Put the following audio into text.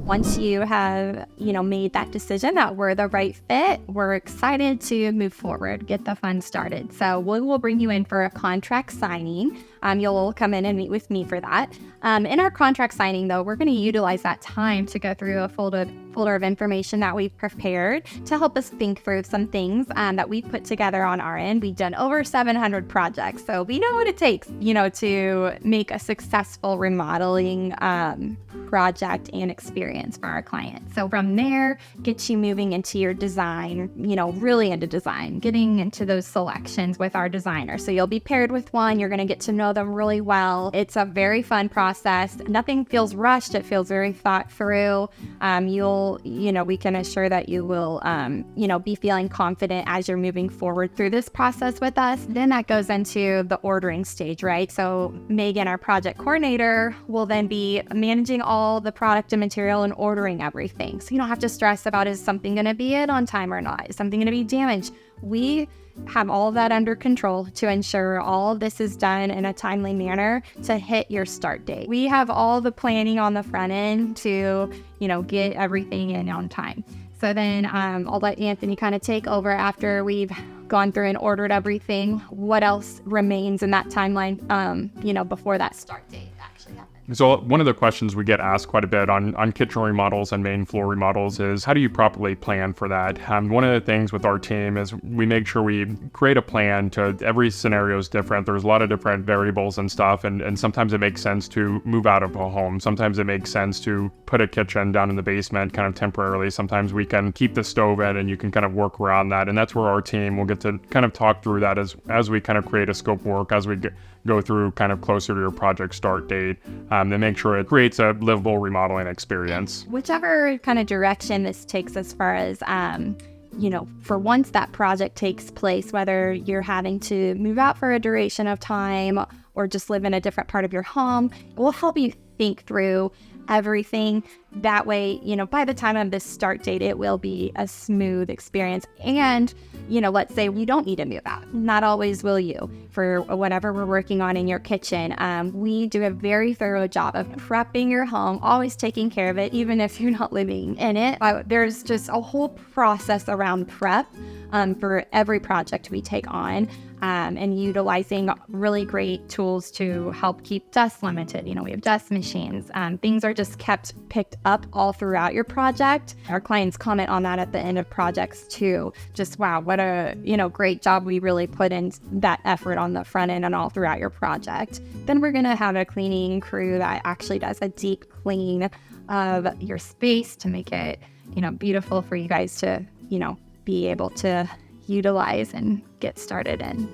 Once you have, made that decision that we're the right fit, we're excited to move forward, get the fun started. So we will bring you in for a contract signing. You'll come in and meet with me for that. In our contract signing, though, we're going to utilize that time to go through a folder of information that we've prepared to help us think through some things that we've put together on our end. We've done over 700 projects, so we know what it takes, to make a successful remodeling project and experience for our clients. So from there, get you moving into your design, really into design, getting into those selections with our designer. So you'll be paired with one, you're going to get to know them really well. It's a very fun process. Nothing feels rushed. It feels very thought through. We can assure that you will, be feeling confident as you're moving forward through this process with us. Then that goes into the ordering stage, right? So Megan, our project coordinator, will then be managing all the product and material and ordering everything. So you don't have to stress about, is something going to be in on time or not? Is something going to be damaged? We have all of that under control to ensure all of this is done in a timely manner to hit your start date. We have all the planning on the front end to, get everything in on time. So then I'll let Anthony kind of take over after we've gone through and ordered everything. What else remains in that timeline, before that start date actually happens? So one of the questions we get asked quite a bit on kitchen remodels and main floor remodels is, how do you properly plan for that? One of the things with our team is we make sure we create a plan to every scenario is different. There's a lot of different variables and stuff. And sometimes it makes sense to move out of a home. Sometimes it makes sense to put a kitchen down in the basement kind of temporarily. Sometimes we can keep the stove in and you can kind of work around that. And that's where our team will get to kind of talk through that as we kind of create a scope of work, as we go through kind of closer to your project start date, to make sure it creates a livable remodeling experience. Whichever kind of direction this takes as far as, for once that project takes place, whether you're having to move out for a duration of time or just live in a different part of your home, it will help you think through everything. That way, by the time of this start date, it will be a smooth experience. And, let's say you don't need to move out. Not always will you for whatever we're working on in your kitchen. We do a very thorough job of prepping your home, always taking care of it, even if you're not living in it. There's just a whole process around prep for every project we take on. And utilizing really great tools to help keep dust limited. We have dust machines. Things are just picked up all throughout your project. Our clients comment on that at the end of projects too. Just, wow, what a, great job we really put in that effort on the front end and all throughout your project. Then we're going to have a cleaning crew that actually does a deep clean of your space to make it, beautiful for you guys to, be able to utilize and get started in.